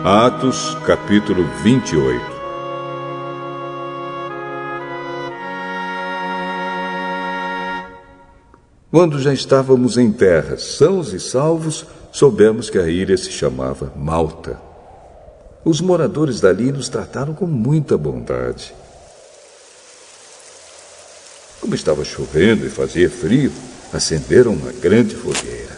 Atos, capítulo 28. Quando já estávamos em terra, sãos e salvos, soubemos que a ilha se chamava Malta. Os moradores dali nos trataram com muita bondade. Como estava chovendo e fazia frio, acenderam uma grande fogueira.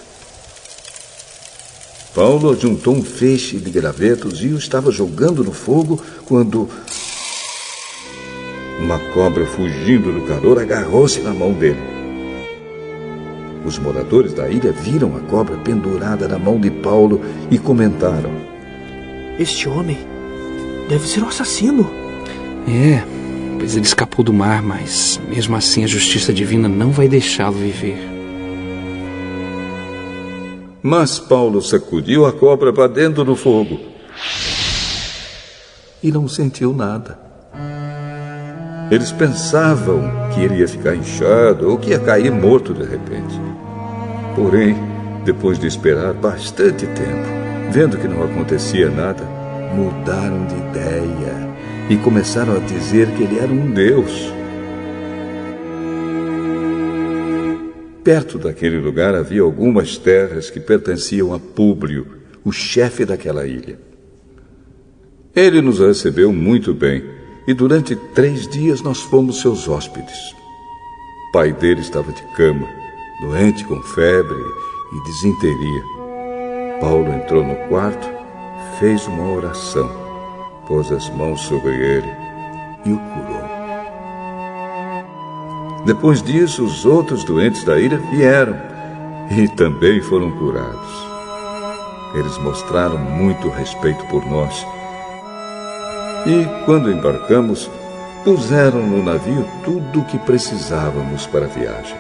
Paulo juntou um feixe de gravetos e o estava jogando no fogo quando uma cobra, fugindo do calor, agarrou-se na mão dele. Os moradores da ilha viram a cobra pendurada na mão de Paulo e comentaram: "Este homem deve ser um assassino." Pois ele escapou do mar, mas mesmo assim a justiça divina não vai deixá-lo viver. Mas Paulo sacudiu a cobra para dentro do fogo e não sentiu nada. Eles pensavam que ele ia ficar inchado ou que ia cair morto de repente. Porém, depois de esperar bastante tempo, vendo que não acontecia nada, mudaram de ideia e começaram a dizer que ele era um deus. Perto daquele lugar havia algumas terras que pertenciam a Públio, o chefe daquela ilha. Ele nos recebeu muito bem e durante 3 dias nós fomos seus hóspedes. O pai dele estava de cama, doente com febre e disenteria. Paulo entrou no quarto, fez uma oração, pôs as mãos sobre ele e o curou. Depois disso, os outros doentes da ilha vieram e também foram curados. Eles mostraram muito respeito por nós. E, quando embarcamos, puseram no navio tudo o que precisávamos para a viagem.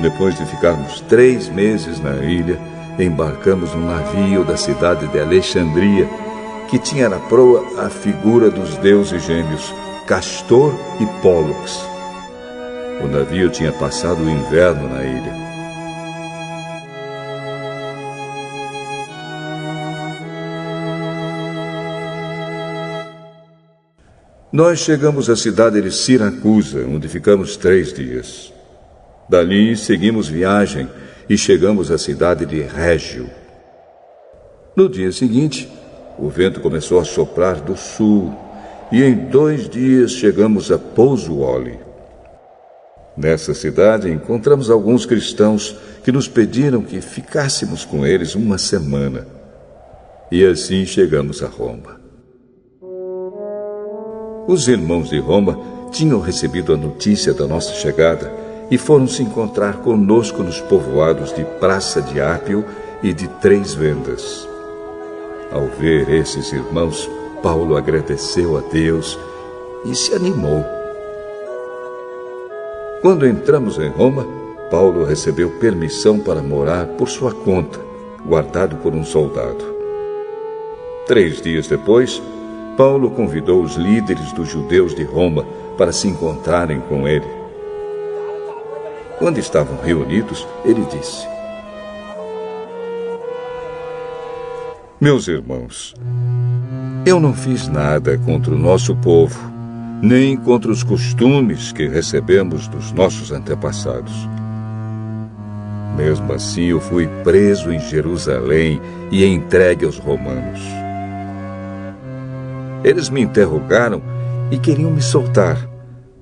Depois de ficarmos 3 meses na ilha, embarcamos num navio da cidade de Alexandria, que tinha na proa a figura dos deuses gêmeos, Castor e Pólux. O navio tinha passado o inverno na ilha. Nós chegamos à cidade de Siracusa, onde ficamos 3 dias. Dali seguimos viagem e chegamos à cidade de Régio. No dia seguinte, o vento começou a soprar do sul e em 2 dias chegamos a Pozzuoli. Nessa cidade encontramos alguns cristãos que nos pediram que ficássemos com eles 1 semana. E assim chegamos a Roma. Os irmãos de Roma tinham recebido a notícia da nossa chegada e foram se encontrar conosco nos povoados de Praça de Ápio e de 3 Vendas. Ao ver esses irmãos, Paulo agradeceu a Deus e se animou. Quando entramos em Roma, Paulo recebeu permissão para morar por sua conta, guardado por um soldado. 3 dias depois, Paulo convidou os líderes dos judeus de Roma para se encontrarem com ele. Quando estavam reunidos, ele disse: "Meus irmãos, eu não fiz nada contra o nosso povo, nem contra os costumes que recebemos dos nossos antepassados. Mesmo assim, eu fui preso em Jerusalém e entregue aos romanos. Eles me interrogaram e queriam me soltar,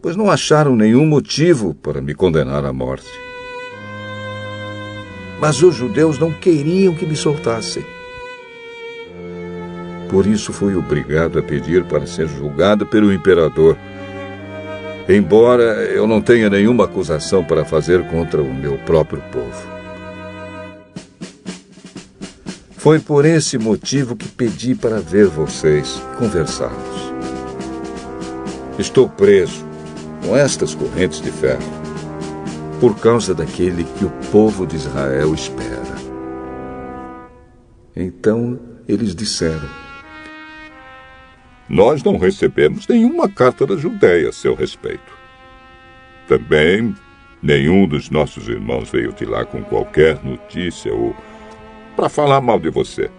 pois não acharam nenhum motivo para me condenar à morte. Mas os judeus não queriam que me soltassem. Por isso fui obrigado a pedir para ser julgado pelo imperador, embora eu não tenha nenhuma acusação para fazer contra o meu próprio povo. Foi por esse motivo que pedi para ver vocês e conversarmos. Estou preso com estas correntes de ferro por causa daquele que o povo de Israel espera." Então eles disseram: "Nós não recebemos nenhuma carta da Judéia a seu respeito. Também nenhum dos nossos irmãos veio de lá com qualquer notícia ou para falar mal de você.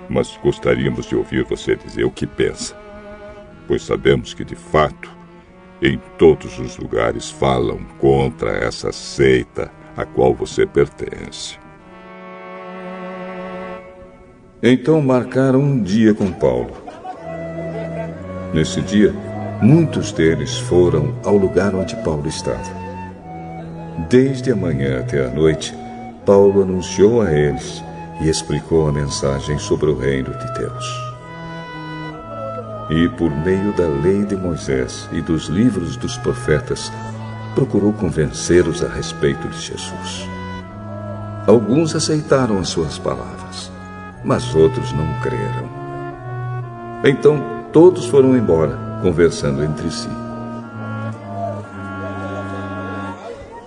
mas gostaríamos de ouvir você dizer o que pensa, pois sabemos que, de fato, em todos os lugares falam contra essa seita a qual você pertence. Então marcaram um dia com Paulo. Nesse dia, muitos deles foram ao lugar onde Paulo estava. Desde a manhã até a noite, Paulo anunciou a eles e explicou a mensagem sobre o reino de Deus. E, por meio da lei de Moisés e dos livros dos profetas, procurou convencê-los a respeito de Jesus. Alguns aceitaram as suas palavras, mas outros não creram. Então, todos foram embora, conversando entre si.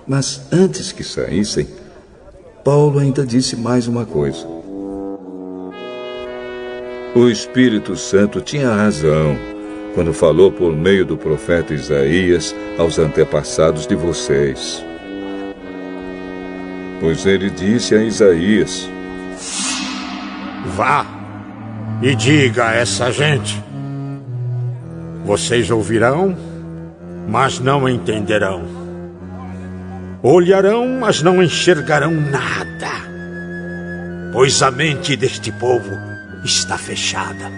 Mas antes que saíssem, Paulo ainda disse mais uma coisa. O Espírito Santo tinha razão quando falou por meio do profeta Isaías aos antepassados de vocês. Pois ele disse a Isaías: Vá e diga a essa gente: vocês ouvirão, mas não entenderão. Olharão, mas não enxergarão nada, pois a mente deste povo está fechada.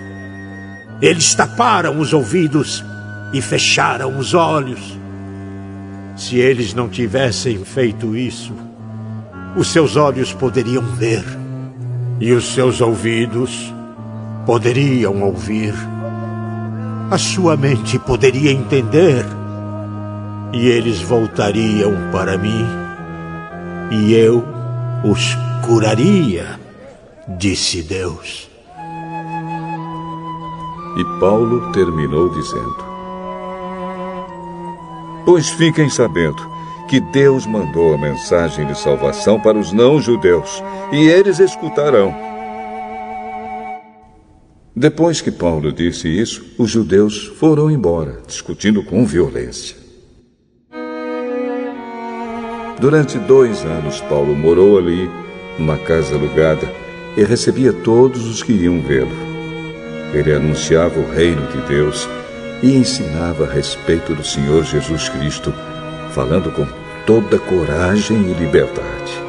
Eles taparam os ouvidos e fecharam os olhos. Se eles não tivessem feito isso, os seus olhos poderiam ver e os seus ouvidos poderiam ouvir. A sua mente poderia entender e eles voltariam para mim e eu os curaria, disse Deus. E Paulo terminou dizendo: Pois fiquem sabendo que Deus mandou a mensagem de salvação para os não-judeus, e eles escutarão. Depois que Paulo disse isso, os judeus foram embora, discutindo com violência. Durante 2 anos, Paulo morou ali, numa casa alugada, e recebia todos os que iam vê-lo. Ele anunciava o reino de Deus e ensinava a respeito do Senhor Jesus Cristo, falando com toda coragem e liberdade.